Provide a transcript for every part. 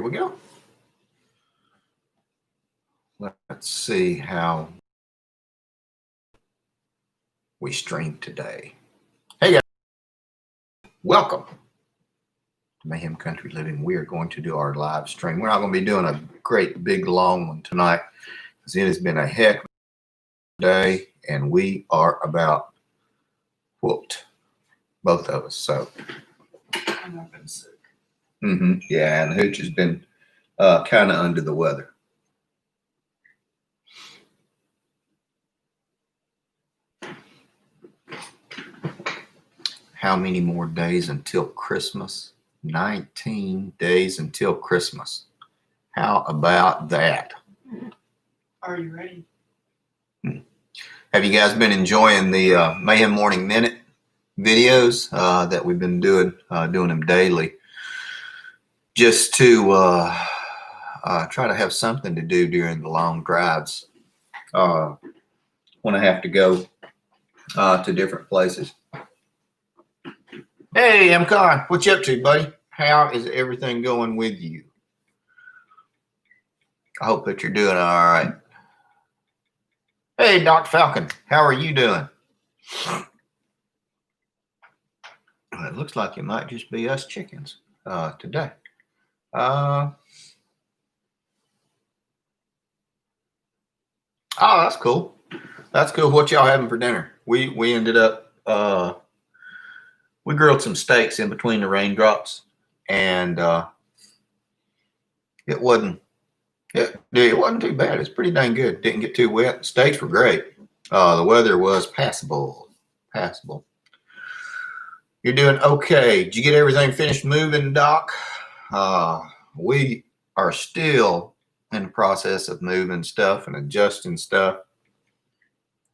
we go. Let's see how we stream today. Hey guys, welcome to Mayhem Country Living. We are going to do our live stream. We're not going to be doing a great big long one tonight because it has been a heck of a day and we are about whooped, both of us. So I've been sick. Yeah, and Hooch has been kind of under the weather. How many more days until Christmas? 19 days until Christmas. How about that? Are you ready? Have you guys been enjoying the Mayhem Morning Minute videos that we've been doing them daily? Just to try to have something to do during the long drives when I have to go to different places. Hey, MCon, what you up to, buddy? How is everything going with you? I hope that you're doing all right. Hey, Doc Falcon, how are you doing? It looks like it might just be us chickens today. Oh, that's cool. That's cool. What y'all having for dinner? We ended up we grilled some steaks in between the raindrops, and it wasn't too bad. It's pretty dang good. Didn't get too wet. Steaks were great. The weather was passable. You're doing okay. Did you get everything finished moving, Doc? We are still in the process of moving stuff and adjusting stuff.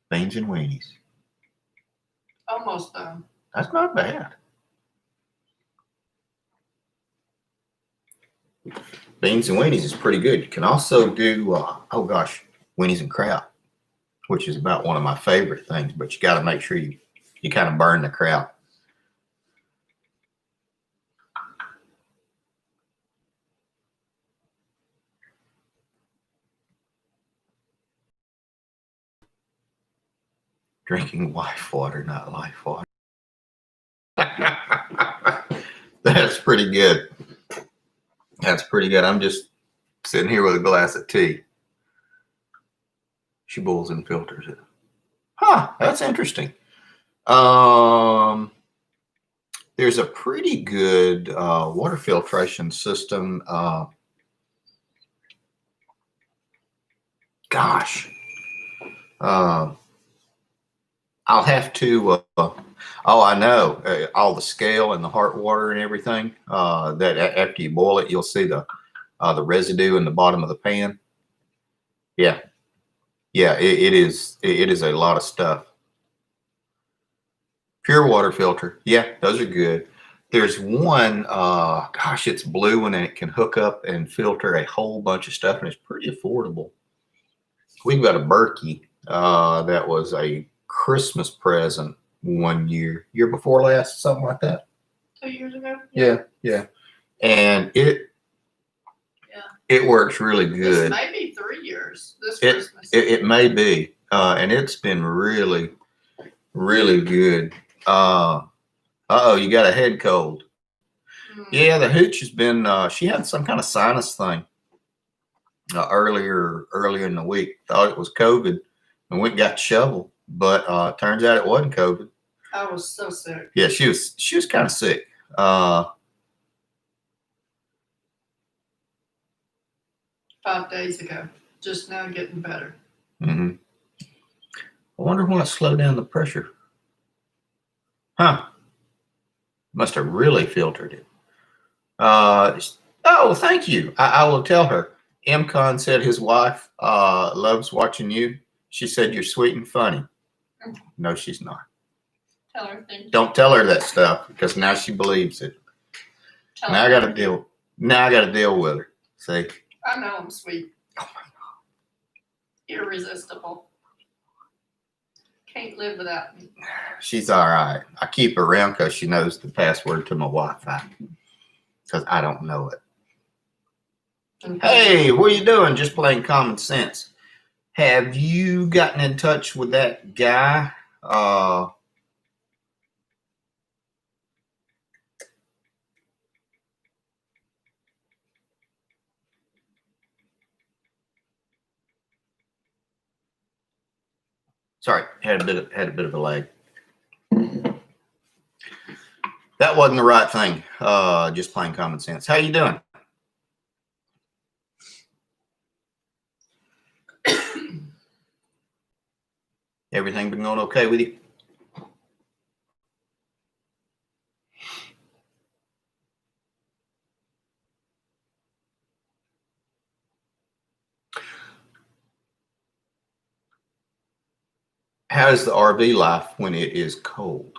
Beans and weenies. Almost done. That's not bad. Beans and weenies is pretty good. You can also do, weenies and kraut, which is about one of my favorite things, but you got to make sure you kind of burn the kraut. Drinking wife water, not life water. That's pretty good. That's pretty good. I'm just sitting here with a glass of tea. She boils and filters it. Huh, that's interesting. There's a pretty good water filtration system. I'll have to, I know, all the scale and the heart water and everything, that after you boil it, you'll see the residue in the bottom of the pan. Yeah. It is a lot of stuff. Pure water filter. Yeah, those are good. There's one, it's blue and it can hook up and filter a whole bunch of stuff, and it's pretty affordable. We've got a Berkey that was a Christmas present one year before last, something like that. 2 years ago? Yeah. And it works really good. This may be 3 years this Christmas. It may be. And it's been really, really good. You got a head cold. Yeah, the Hooch has been, she had some kind of sinus thing earlier in the week. Thought it was COVID and went and got the shovel, but turns out it wasn't COVID. I was so sick. Yeah, she was kind of sick. 5 days ago. Just now getting better. I wonder why it slowed down the pressure. Huh. Must have really filtered it. Thank you. I will tell her. MCon said his wife loves watching you. She said you're sweet and funny. No, she's not. Tell her thank you. Don't tell her that stuff because now she believes it. Now I got to deal with her. See? I know I'm sweet. Oh my God. Irresistible. Can't live without me. She's all right. I keep her around because she knows the password to my Wi-Fi because I don't know it. And Hey, what are you doing? Just playing common sense. Have you gotten in touch with that guy? Sorry, had a bit of a lag. That wasn't the right thing. Just playing common sense. How you doing? Everything been going okay with you? How is the RV life when it is cold?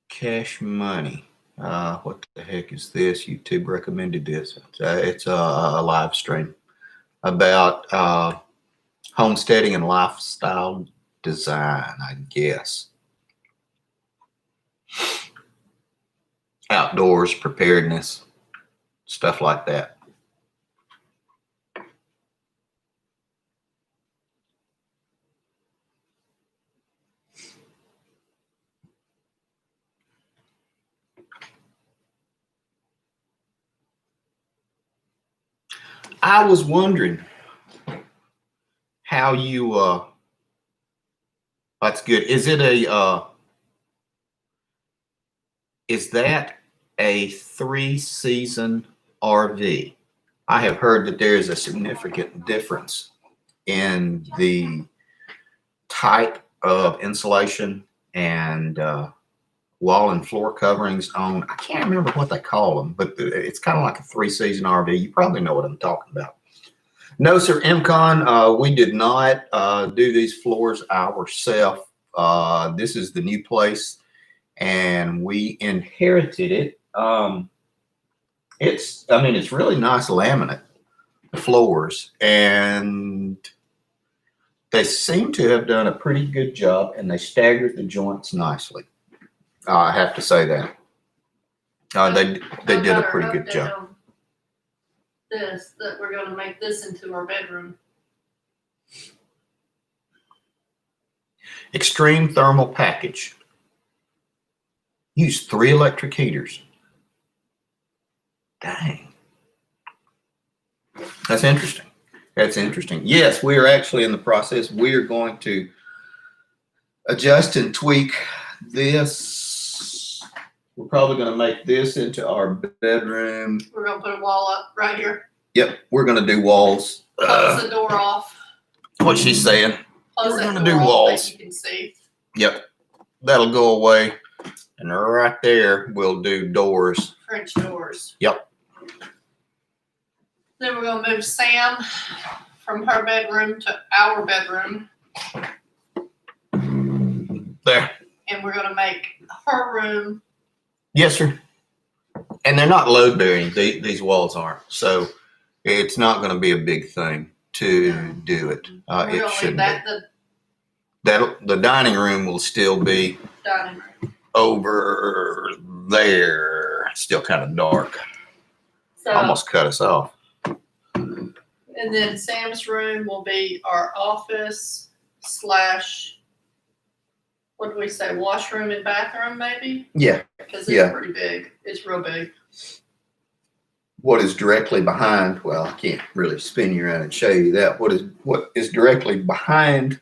Cash money. What the heck is this? YouTube recommended this. It's a live stream about homesteading and lifestyle design, I guess. Outdoors preparedness, stuff like that. I was wondering how you that's good. Is it is that a 3-season RV? I have heard that there is a significant difference in the type of insulation and wall and floor coverings on, I can't remember what they call them, but it's kind of like a 3-season RV. You probably know what I'm talking about. No, sir, MCon, we did not do these floors ourselves. This is the new place, and we inherited it. It's really nice laminate floors, and they seem to have done a pretty good job, and they staggered the joints nicely. I have to say that. They did a pretty good job. That we're going to make this into our bedroom. Extreme thermal package. Use 3 electric heaters. Dang. That's interesting. That's interesting. Yes, we are actually in the process. We are going to adjust and tweak this. We're probably going to make this into our bedroom. We're going to put a wall up right here. Yep, we're going to do walls. Close the door off. What she's saying. Close We're that going to door do off walls. that you can see. Yep, that'll go away. And right there, we'll do doors. French doors. Yep. Then we're going to move Sam from her bedroom to our bedroom. There. And we're going to make her room. Yes, sir. And they're not load bearing. These walls aren't. So it's not going to be a big thing to do it. We're It going to shouldn't leave be. The dining room will still be dining room. over there. Still kind of dark. So, Almost cut us off. and then Sam's room will be our office / what do we say, washroom and bathroom maybe? Yeah. Because it's Yeah. pretty big. It's real big. What is directly behind, well, I can't really spin you around and show you that. What is directly behind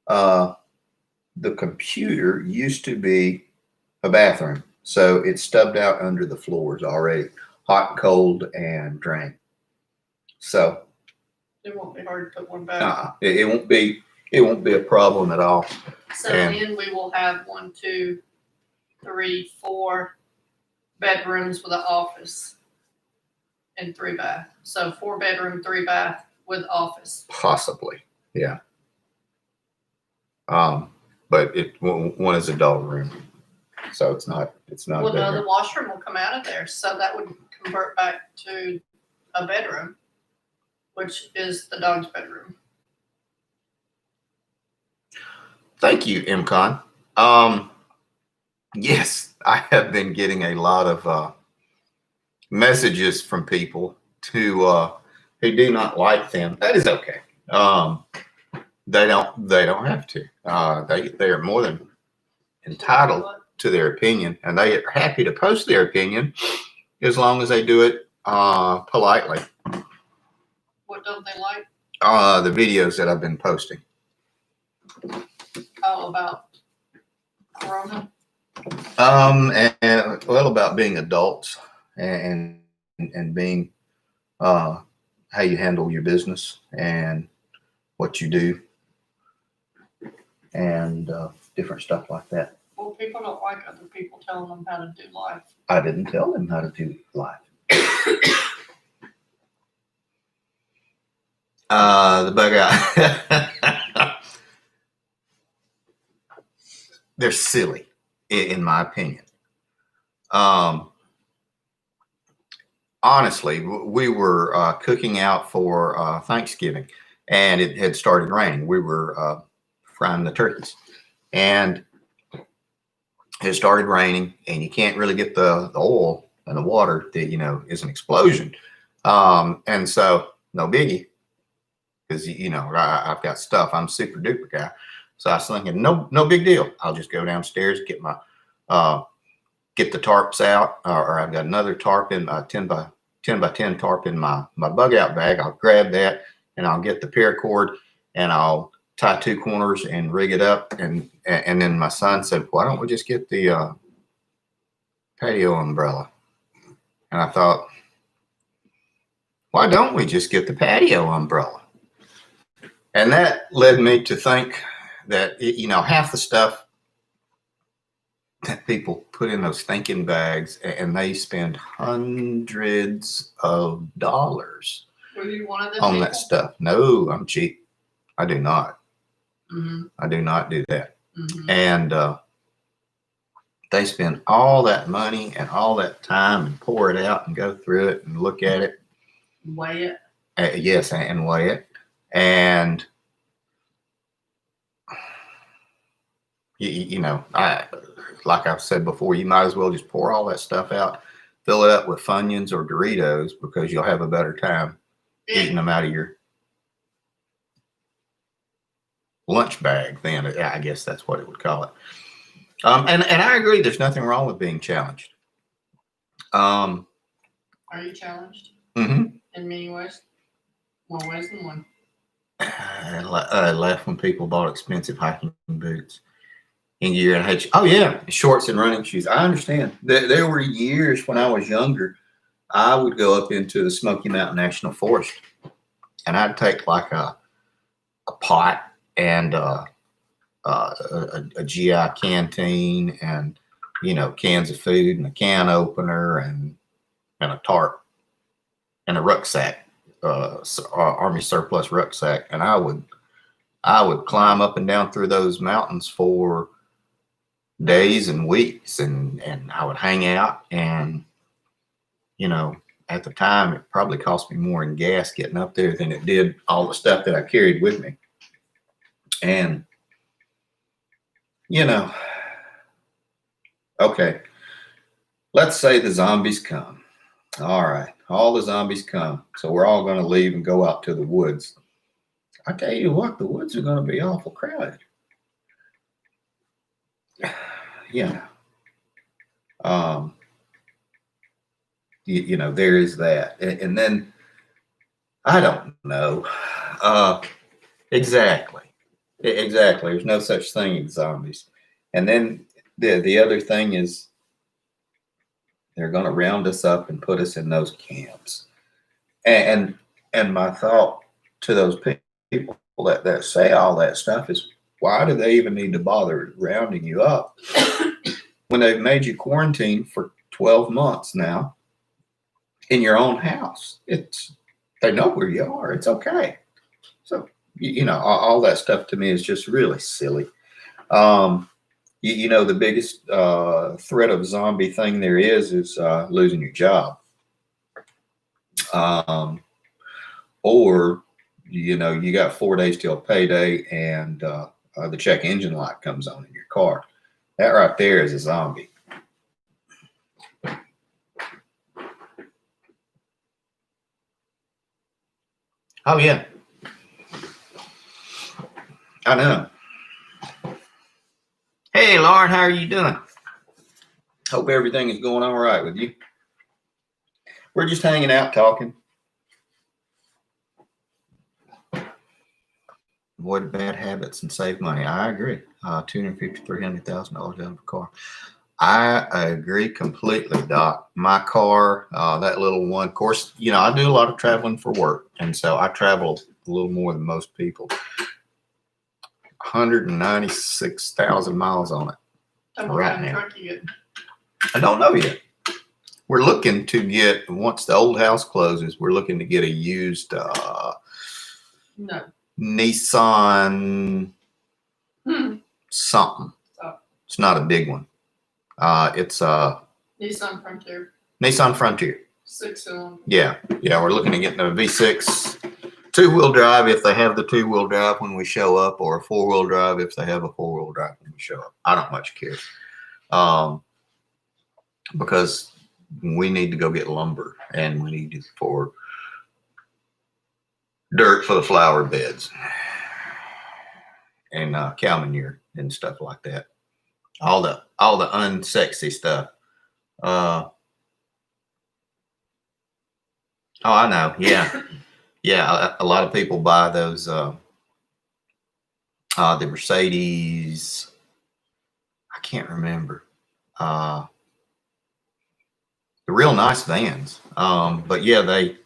the computer used to be a bathroom. So it's stubbed out under the floors already, hot, cold, and drain. So It won't be hard to put one back. it won't be a problem at all. So and- then we will have 1, 2, 3, 4 bedrooms with an office and 3 bath. So 4 bedroom, 3 bath with office. Possibly, yeah. But one is adult room, so it's not. Well, a no, bedroom. the washroom will come out of there, so that would convert back to a bedroom, which is the dog's bedroom. Thank you, MCon. Yes, I have been getting a lot of messages from people who do not like them. That is okay. They don't have to. They are more than entitled to their opinion, and they are happy to post their opinion as long as they do it politely. What don't they like? The videos that I've been posting. Oh, about Corona? And well, about being adults and being how you handle your business and what you do and different stuff like that. Well, people don't like other people telling them how to do life. I didn't tell them how to do life. The bug out. They're silly, in my opinion. Honestly, we were cooking out for Thanksgiving, and it had started raining. We were frying the turkeys, and it started raining, and you can't really get the oil and the water that is an explosion. And so no biggie, because I've got stuff. I'm a super duper guy. So I was thinking, no big deal. I'll just go downstairs, get my get the tarps out, or I've got another tarp in a 10 by 10 tarp in my bug out bag. I'll grab that and I'll get the paracord and I'll tie two corners and rig it up. And then my son said, why don't we just get the patio umbrella? And I thought, why don't we just get the patio umbrella? And that led me to think that, half the stuff that people put in those thinking bags and they spend hundreds of dollars Were you one of them on people? that stuff. No, I'm cheap. I do not. Mm-hmm. I do not do that. Mm-hmm. And they spend all that money and all that time and pour it out and go through it and look at it. Weigh it. Yes, and weigh it. And like I've said before, you might as well just pour all that stuff out, fill it up with Funyuns or Doritos, because you'll have a better time eating them out of your lunch bag. Then I guess that's what it would call it. And I agree. There's nothing wrong with being challenged. Are you challenged? Mm-hmm. In many ways? More ways than one. I laugh when people bought expensive hiking boots in gear and had, oh yeah, shorts and running shoes. I understand. There were years when I was younger, I would go up into the Smoky Mountain National Forest, and I'd take like a pot and a GI canteen and cans of food and a can opener and a tarp and a rucksack, Army surplus rucksack, and I would climb up and down through those mountains for days and weeks, and I would hang out, and at the time it probably cost me more in gas getting up there than it did all the stuff that I carried with me. And okay, let's say the zombies come. All right, all the zombies come, so we're all going to leave and go out to the woods. I tell you what, the woods are going to be awful crowded. Yeah. There is that. And then I don't know. Exactly. There's no such thing as zombies. And then the other thing is they're going to round us up and put us in those camps. And my thought to those people that say all that stuff is, why do they even need to bother rounding you up when they've made you quarantine for 12 months now in your own house? They know where you are. It's okay. So, all that stuff to me is just really silly. The biggest threat of zombie thing there is losing your job. Or, you got 4 days till payday and the check engine light comes on in your car. That right there is a zombie. Oh yeah, I know. Hey, Lauren, how are you doing? Hope everything is going all right with you. We're just hanging out, talking. Avoid bad habits and save money. I agree. $250,000, $300,000 out of a car. I agree completely, Doc. My car, that little one, of course, I do a lot of traveling for work. And so I travel a little more than most people. 196,000 miles on it. Right now. I don't know yet. We're looking to get, once the old house closes, we're looking to get a used Nissan something. Oh. It's not a big one. It's Nissan Frontier. Nissan Frontier. 6-cylinder. Yeah. We're looking to get a V6 2-wheel drive if they have the 2-wheel drive when we show up, or a 4-wheel drive if they have a 4-wheel drive when we show up. I don't much care. Because we need to go get lumber, and we need it for dirt for the flower beds and cow manure and stuff like that. All the unsexy stuff. Oh, I know. Yeah. A lot of people buy those the Mercedes. I can't remember. The real nice vans. But yeah, the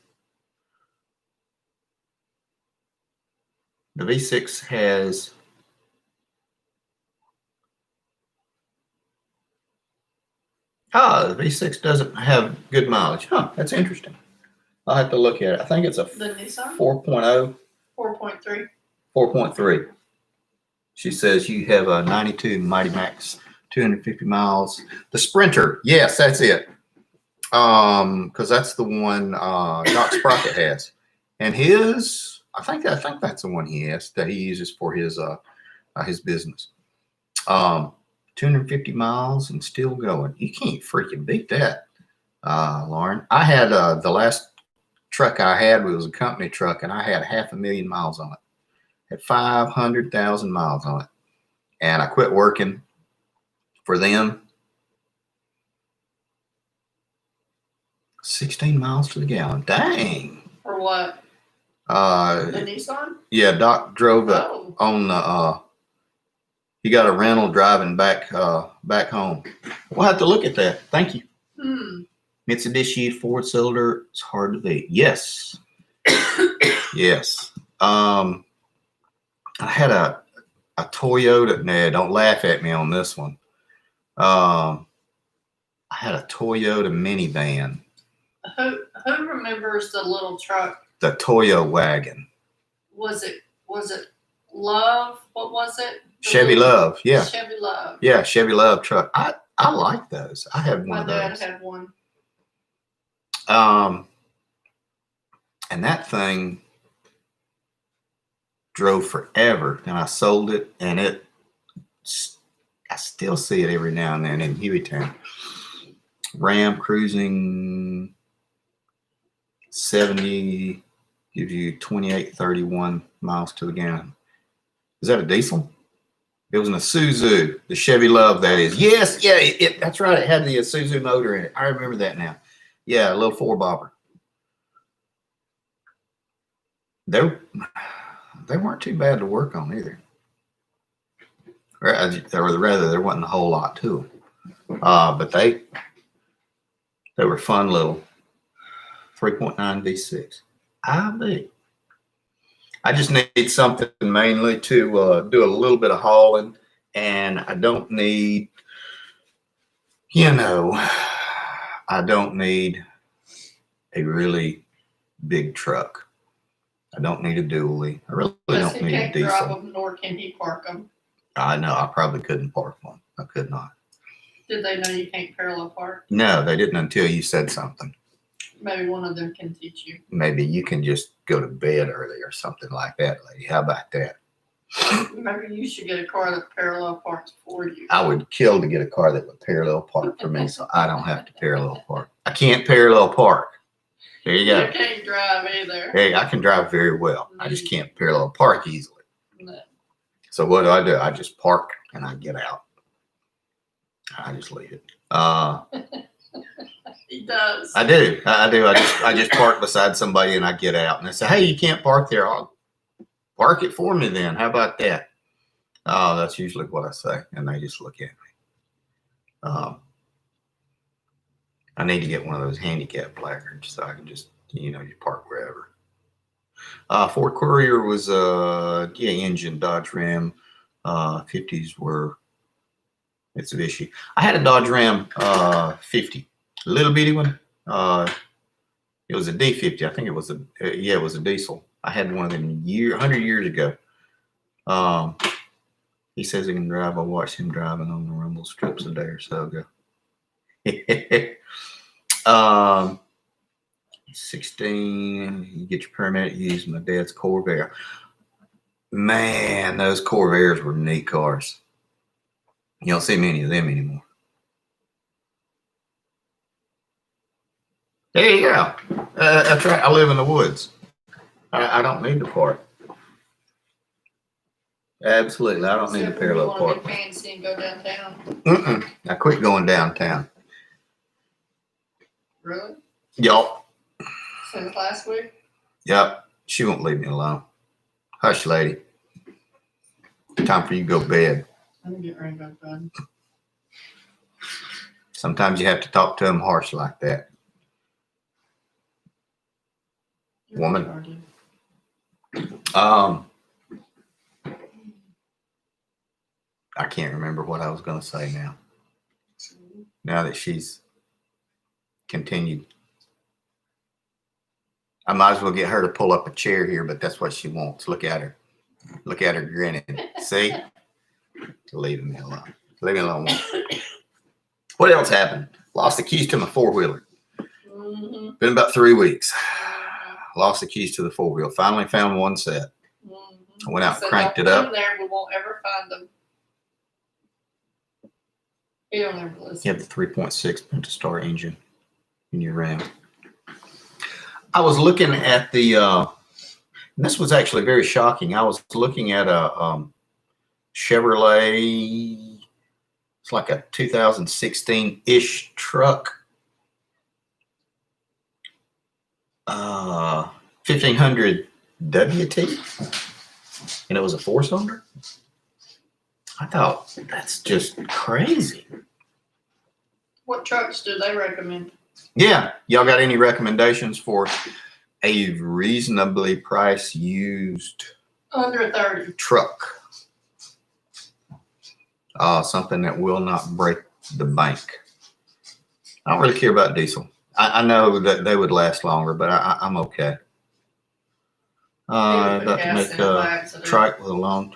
V6 has the V6 doesn't have good mileage. Huh, that's interesting. I'll have to look at it. I think it's a The Nissan? 4.0. 4.3. 4.3. She says you have a 92 Mighty Max, 250 miles. The Sprinter. Yes, that's it. Because that's the one Doc Sprocket has. And his, I think that's the one he has that he uses for his business. 250 miles and still going. You can't freaking beat that, Lauren. I had the last truck I had was a company truck, and I had 500,000 miles on it. Had 500,000 miles on it, and I quit working for them. 16 miles to the gallon. Dang. For what? The Nissan? Yeah, Doc drove it on the. He got a rental driving back home. We'll have to look at that. Thank you. Mitsubishi 4-cylinder. It's hard to beat. Yes. Yes. I had a Toyota. Nah, don't laugh at me on this one. I had a Toyota minivan. Who remembers the little truck? The Toyo wagon. Was it Love? What was it? Chevy Love. Yeah. Chevy Love. Yeah, Chevy Love truck. I like those. I had one of those. My dad had one. And that thing drove forever, and I sold it, and I still see it every now and then in Hueytown. Ram cruising 70 gives you 2831 miles to the gallon. Is that a diesel? It was in a Isuzu, the Chevy Love, that is. Yes, yeah, that's right. It had the Isuzu motor in it. I remember that now. Yeah, a little 4-bobber. They weren't too bad to work on either. Or rather, there wasn't a whole lot to them. But they were fun little 3.9 V6. I just need something mainly to do a little bit of hauling, and I don't need, I don't need a really big truck. I don't need a dually. I really don't need a diesel. He can't drive them, nor can he park them. I know. I probably couldn't park one. I could not. Did they know you can't parallel park? No, they didn't until you said something. Maybe one of them can teach you. Maybe you can just go to bed early or something like that, lady. How about that? Maybe you should get a car that parallel parks for you. I would kill to get a car that would parallel park for me, so I don't have to parallel park. I can't parallel park. There you You go. can't drive either. Hey, I can drive very well. I just can't parallel park easily. No. So what do? I just park and I get out. I just leave it. He does. I do. I just park beside somebody and I get out and they say, "Hey, you can't park there. I'll park it for me then. How about that?" Oh, that's usually what I say, and they just look at me. I need to get one of those handicap placards so I can just just park wherever. Ford Courier was engine Dodge Ram. 50s were Mitsubishi. I had a Dodge Ram 50, a little bitty one. It was a D50. I think it was it was a diesel. I had one of them 100 years ago. He says he can drive. I watched him driving on the rumble strips a day or so ago. 16, you get your permit, you use my dad's Corvair. Man, those Corvairs were neat cars. You don't see many of them anymore. There you go. That's right. I live in the woods. I don't need to park. Absolutely. I don't need to Except when you parallel wanna park. be fancy and go downtown. I quit going downtown. Really? Y'all. Since last week? Yep. She won't leave me alone. Hush, lady. Time for you to go to bed. I'm getting ready to go to bed. Sometimes you have to talk to them harsh like that. You're Woman. retarded. I can't remember what I was going to say now. Now that she's continued. I might as well get her to pull up a chair here, but that's what she wants. Look at her. Look at her grinning. See? Leave me alone. Leave me alone. What else happened? Lost the keys to my four-wheeler. Mm-hmm. Been about 3 weeks. Lost the keys to the four-wheel. Finally found one set. Mm-hmm. I went out and So cranked don't it put up. them there. We won't ever find them. You don't ever listen. You have the 3.6 Pentastar engine in your Ram. I was looking at the, this was actually very shocking. I was looking at a Chevrolet, it's like a 2016-ish truck. 1500 WT, and it was a 4-cylinder. I thought, that's just crazy. What trucks do they recommend? Yeah. Y'all got any recommendations for a reasonably priced used Under 30. truck? Something that will not break the bank. I don't really care about diesel. I know that they would last longer, but I'm okay. About to make a trike with a long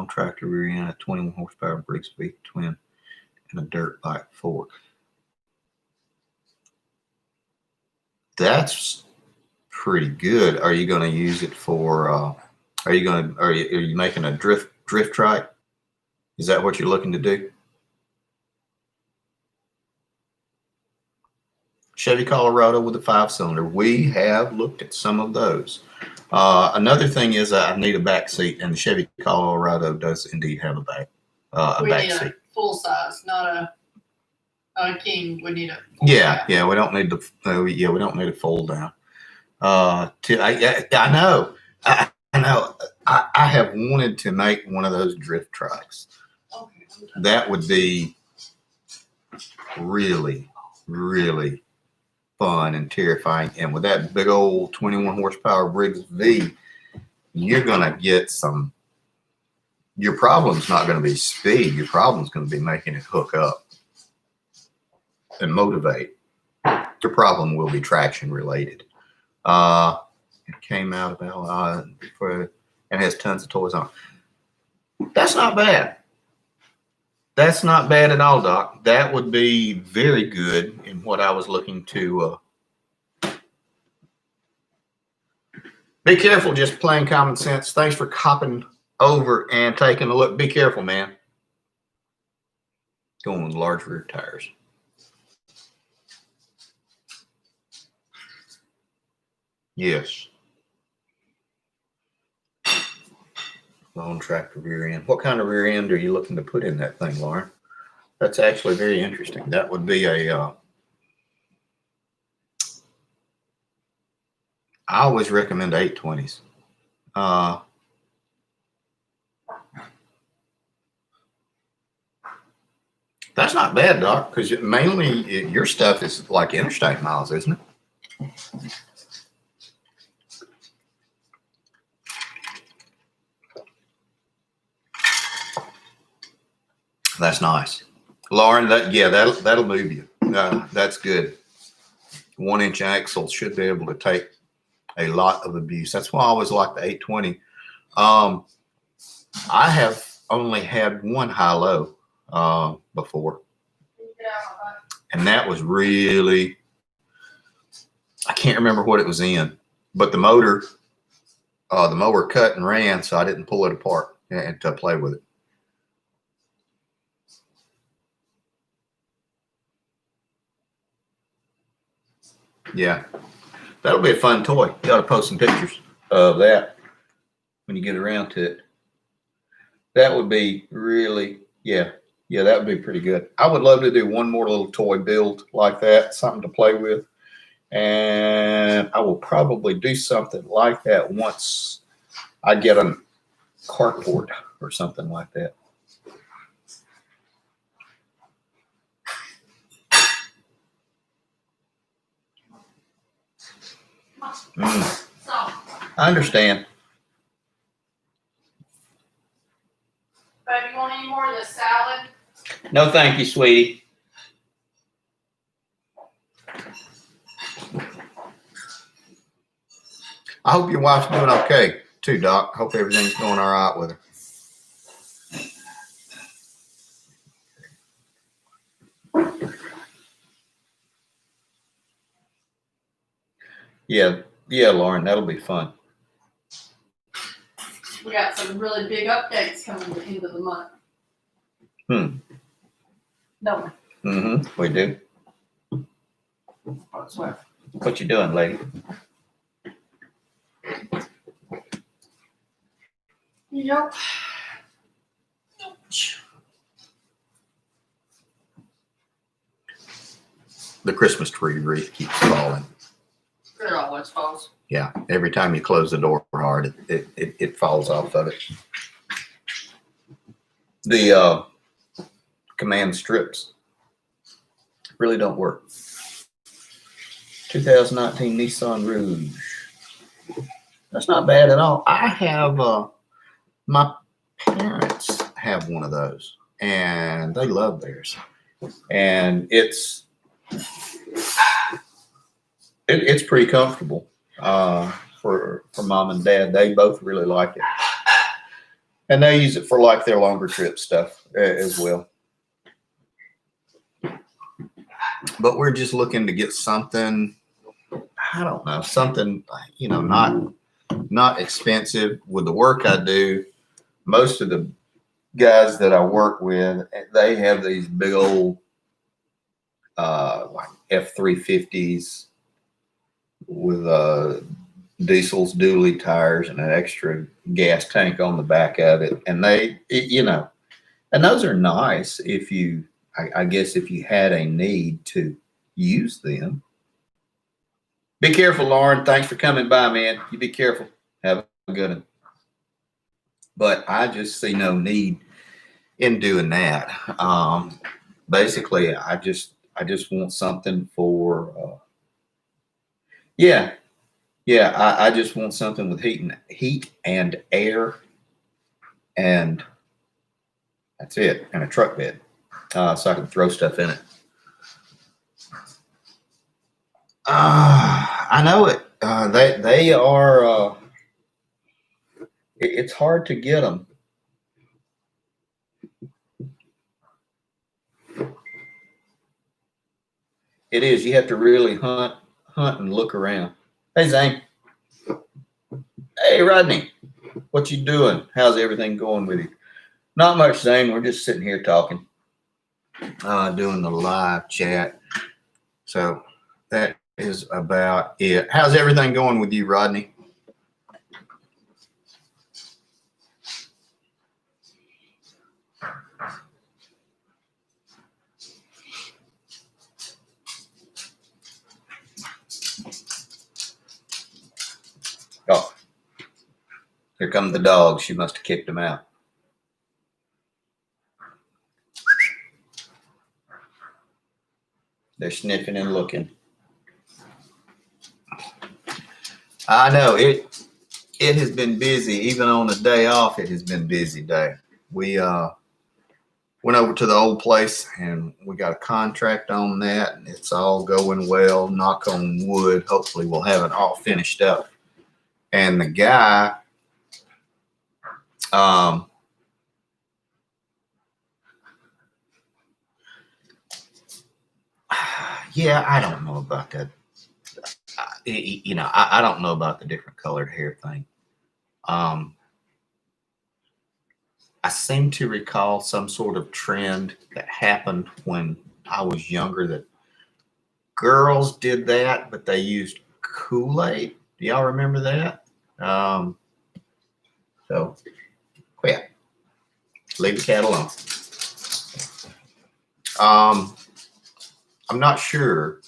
tractor rear end, a 21 horsepower Briggs V twin, and a dirt bike fork. That's pretty good. Are you going to use it for? Are you making a drift trike? Is that what you're looking to do? Chevy Colorado with a 5-cylinder. We have looked at some of those. Another thing is I need a back seat, and the Chevy Colorado does indeed have a back need seat. a full size, not a king. We need a full Yeah, size. yeah. We don't need we don't need a fold down. I know. I know. I have wanted to make one of those drift trikes. Okay, That would be really, really fun and terrifying. And with that big old 21 horsepower Briggs V, you're gonna get some. Your problem's not going to be speed. Your problem's going to be making it hook up and motivate. Your problem will be traction related. It came out about and has tons of toys on. That's not bad. That's not bad at all, Doc. That would be very good in what I was looking to. Be careful, just plain common sense. Thanks for copping over and taking a look. Be careful, man. Going with large rear tires. Yes. Long tractor rear end. What kind of rear end are you looking to put in that thing, Lauren? That's actually very interesting. That would be a, I always recommend 820s. That's not bad, Doc, because mainly your stuff is like interstate miles, isn't it? That's nice, Lauren. That'll move you. That's good. 1-inch axles should be able to take a lot of abuse. That's why I always like the 820. I have only had one high-low before, and that was really, I can't remember what it was in, but the motor, the mower cut and ran, so I didn't pull it apart and to play with it. Yeah, that'll be a fun toy. You ought to post some pictures of that when you get around to it. That would be really, yeah, that would be pretty good. I would love to do one more little toy build like that, something to play with. And I will probably do something like that once I get a carport or something like that. I understand. Baby, you want any more of this salad? No, thank you, sweetie. I hope your wife's doing okay too, Doc. I hope everything's going all right with her. Yeah, Lauren, that'll be fun. We got some really big updates coming at the end of the month. Don't we? Mm-hmm. We do. I swear. What you doing, lady? Yep. The Christmas tree wreath keeps falling. It always falls. Yeah, every time you close the door hard, it falls off of it. The command strips really don't work. 2019 Nissan Rouge. That's not bad at all. I have, my parents have one of those, and they love theirs. And it's pretty comfortable for mom and dad. They both really like it, and they use it for like their longer trip stuff as well. But we're just looking to get something, I don't know, something, not expensive. With the work I do, most of the guys that I work with, they have these big old like F-350s with diesels, dually tires, and an extra gas tank on the back of it. And and those are nice if you, I guess, if you had a need to use them. Be careful, Lauren. Thanks for coming by, man. You be careful. Have a good one. But I just see no need in doing that. Basically, I just want something for, I just want something with heat and air, and that's it, and a truck bed, so I can throw stuff in it. I know it. They are. It's hard to get them. It is. You have to really hunt and look around. Hey, Zane. Hey, Rodney. What you doing? How's everything going with you? Not much, Zane. We're just sitting here talking, doing the live chat. So that is about it. How's everything going with you, Rodney? Oh, here come the dogs. She must have kicked them out. They're sniffing and looking. I know it has been busy. Even on a day off, it has been a busy day. We went over to the old place and we got a contract on that, and it's all going well. Knock on wood. Hopefully we'll have it all finished up. And the guy, yeah, I don't know about that. I don't know about the different colored hair thing. I seem to recall some sort of trend that happened when I was younger that girls did that, but they used Kool-Aid. Do y'all remember that? So, yeah, leave the cat alone. I'm not sure,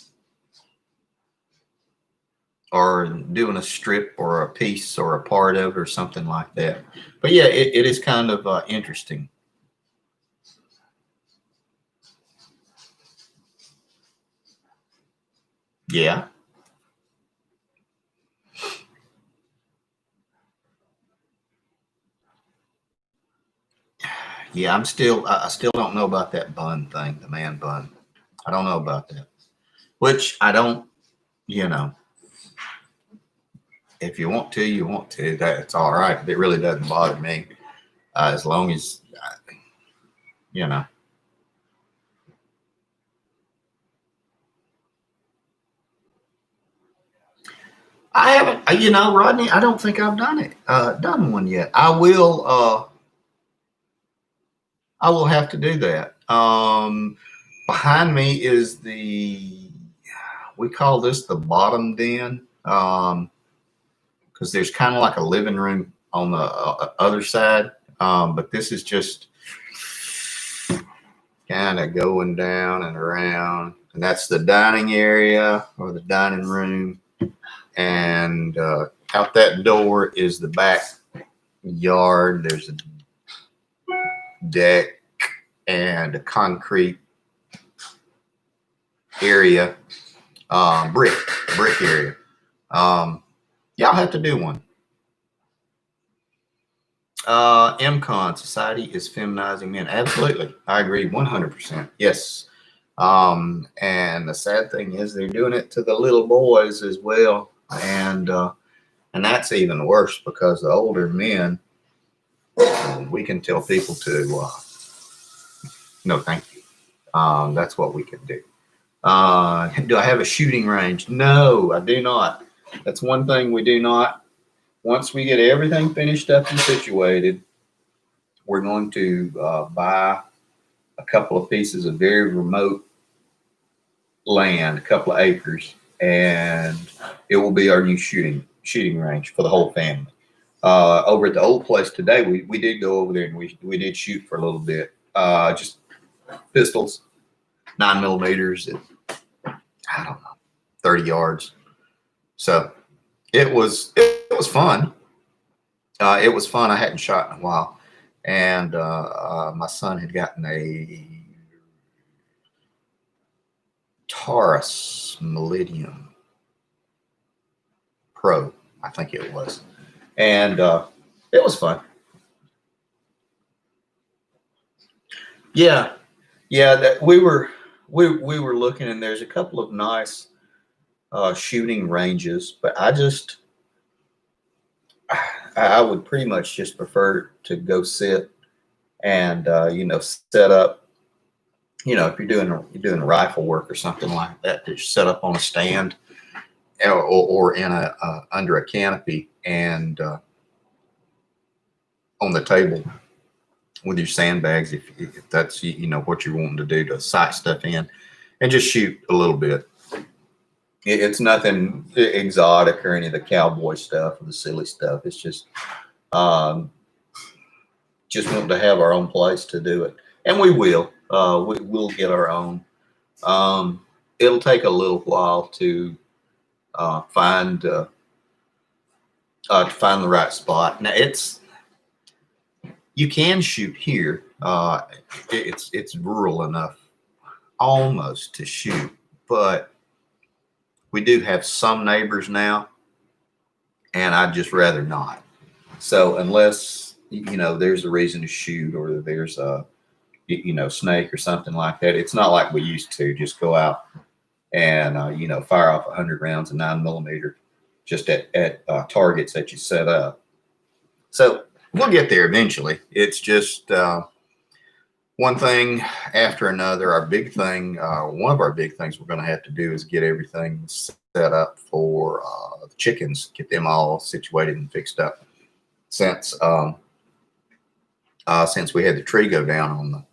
or doing a strip or a piece or a part of it or something like that. But yeah, it is kind of interesting. Yeah. Yeah, I still don't know about that bun thing, the man bun. I don't know about that. Which I don't, you know, if you want to, you want to. That's all right. It really doesn't bother me, as long as, you know. I haven't, Rodney. I don't think I've done one yet. I will. I will have to do that. Behind me is we call this the bottom den, because there's kind of like a living room on the other side. But this is just kind of going down and around. And that's the dining area or the dining room. And out that door is the back yard. There's a deck and a concrete area, brick area. Yeah, I'll have to do one. MCon, society is feminizing men. Absolutely. I agree 100%. Yes. And the sad thing is they're doing it to the little boys as well. And that's even worse, because the older men, we can tell people to, no, thank you. That's what we can do. Do I have a shooting range? No, I do not. That's one thing we do not. Once we get everything finished up and situated, we're going to buy a couple of pieces of very remote land, a couple of acres, and it will be our new shooting range for the whole family. Over at the old place today, we did go over there and we did shoot for a little bit. Just pistols, 9mm at, I don't know, 30 yards. So it was fun. It was fun. I hadn't shot in a while, and my son had gotten a Taurus Millennium Pro, I think it was, and it was fun. Yeah, that we were looking, and there's a couple of nice shooting ranges, but I would pretty much just prefer to go sit and set up. If you're doing rifle work or something like that, to set up on a stand or in under a canopy and on the table with your sandbags, if that's what you're wanting to do, to sight stuff in and just shoot a little bit. It's nothing exotic or any of the cowboy stuff or the silly stuff. It's um, just wanting to have our own place to do it, and we will. We'll get our own. Um, it'll take a little while to find the right spot. Now you can shoot here. It's rural enough almost to shoot, but we do have some neighbors now, and I'd just rather not. So unless there's a reason to shoot, or there's a snake or something like that, it's not like we used to just go out and fire off 100 rounds of 9mm just at targets that you set up. So we'll get there eventually. It's just one thing after another. Our big thing, one of our big things we're going to have to do is get everything set up for the chickens, get them all situated and fixed up. Since we had the tree go down on the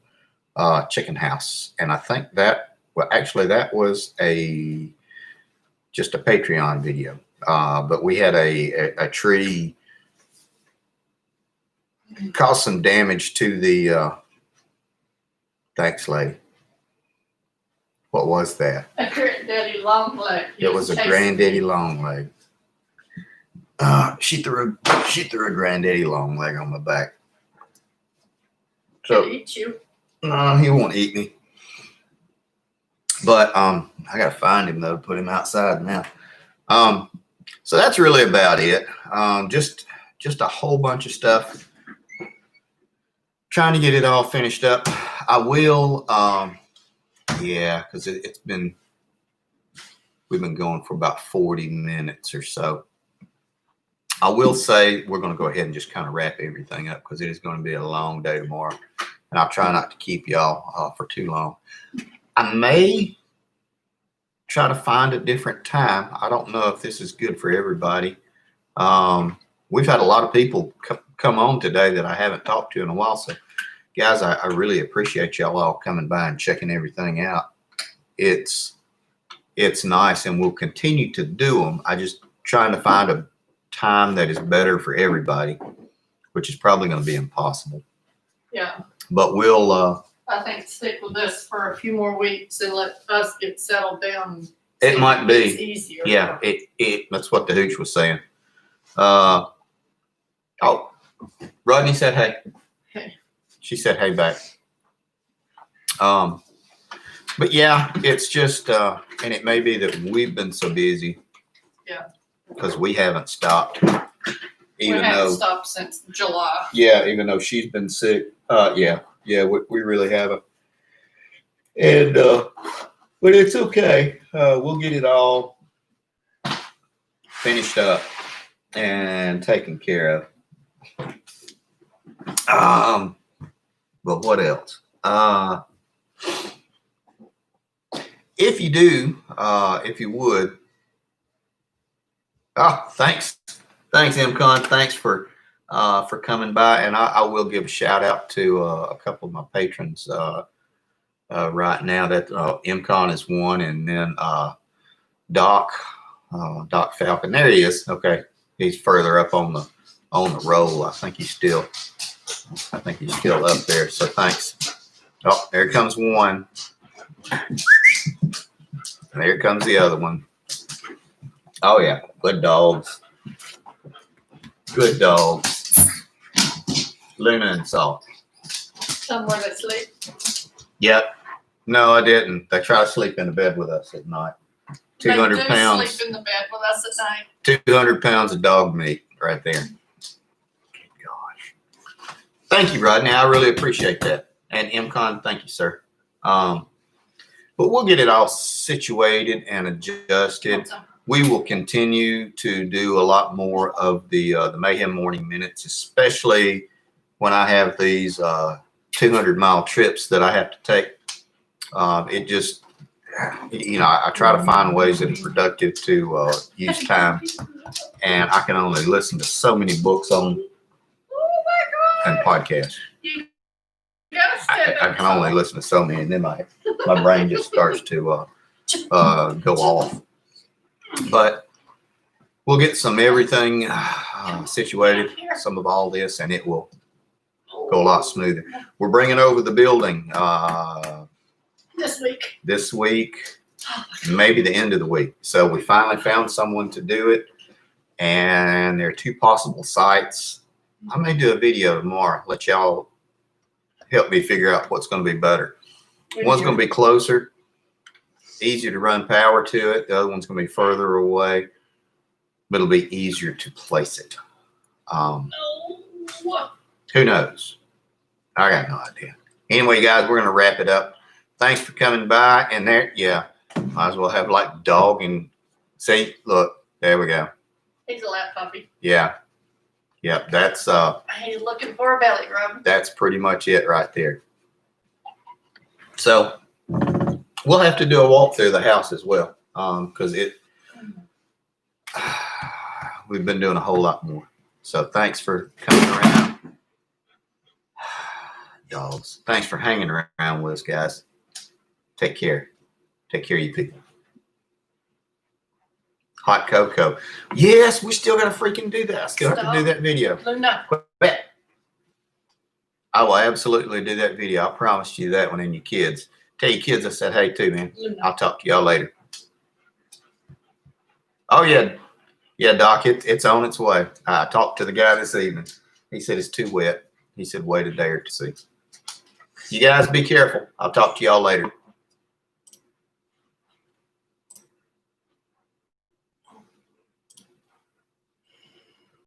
chicken house, and I think that was just a Patreon video, but we had a tree cause some damage to the thanks, lady. What was that? A granddaddy long leg. It was a granddaddy long leg. She threw a granddaddy long leg on my back. He'll eat you. No, he won't eat me. But I gotta find him though, put him outside now. So that's really about it. Just a whole bunch of stuff. Trying to get it all finished up. I will, because we've been going for about 40 minutes or so. I will say we're going to go ahead and just kind of wrap everything up, because it is going to be a long day tomorrow, and I'll try not to keep y'all for too long. I may try to find a different time. I don't know if this is good for everybody. We've had a lot of people come on today that I haven't talked to in a while. So guys, I really appreciate y'all all coming by and checking everything out. It's nice, and we'll continue to do them. I just trying to find a time that is better for everybody, which is probably going to be impossible. Yeah. But we'll I think stick with this for a few more weeks and let us get settled down. It might be. It's easier. Yeah, that's what the hooch was saying. Rodney said hey. Hey. She said hey back. But yeah, it's just and it may be that we've been so busy. Yeah. Because we haven't stopped. We haven't stopped since July. Yeah, even though she's been sick. Yeah, we really haven't. And but it's okay. We'll get it all finished up and taken care of. But what else? If you do, if you would. Thanks, MCon. Thanks for coming by, and I will give a shout out to a couple of my patrons right now. That MCon is one, and then Doc Falcon. There he is. Okay, he's further up on the roll. I think he's still up there. So thanks. Oh, there comes one. And there comes the other one. Oh yeah, good dogs. Good dogs. Luna and Salt. Somewhere to sleep. Yep. No, I didn't. They try to sleep in the bed with us at night. 200 They do pounds. sleep in the bed with us at night. 200 pounds of dog meat right there. Gosh. Thank you, Rodney. I really appreciate that. And MCon, thank you, sir. But we'll get it all situated and adjusted. We will continue to do a lot more of the Mayhem Morning Minutes, especially when I have these 200-mile trips that I have to take. It just, I try to find ways that are productive to use time, and I can only listen to so many books and podcasts. You gotta stand I can only listen to so many, and then my brain just starts to go off. But we'll get some everything situated, some of all this, and it will go a lot smoother. We're bringing over the building This week. maybe the end of the week. So we finally found someone to do it, and there are 2 possible sites. I may do a video tomorrow, let y'all help me figure out what's going to be better. One's going to be closer, easier to run power to it. The other one's going to be further away, but it'll be easier to place it. Who knows? I got no idea. Anyway, guys, we're going to wrap it up. Thanks for coming by. And there, yeah, might as well have like dog and see, look, there we go. He's a lap puppy. Yeah. Yep. That's, He's looking for a belly rub. that's pretty much it right there. So we'll have to do a walk through the house as well. Cause we've been doing a whole lot more. So thanks for coming around. Dogs. Thanks for hanging around with us, guys. Take care. Take care of you people. Hot cocoa. Yes, we still got to freaking do that. I still have to do that video. Luna. Quit. I will absolutely do that video. I promised you that one and your kids. Tell your kids I said hey too, man. Luna. I'll talk to y'all later. Oh, yeah. Yeah, Doc, it's on its way. I talked to the guy this evening. He said it's too wet. He said wait a day or two. You guys be careful. I'll talk to y'all later.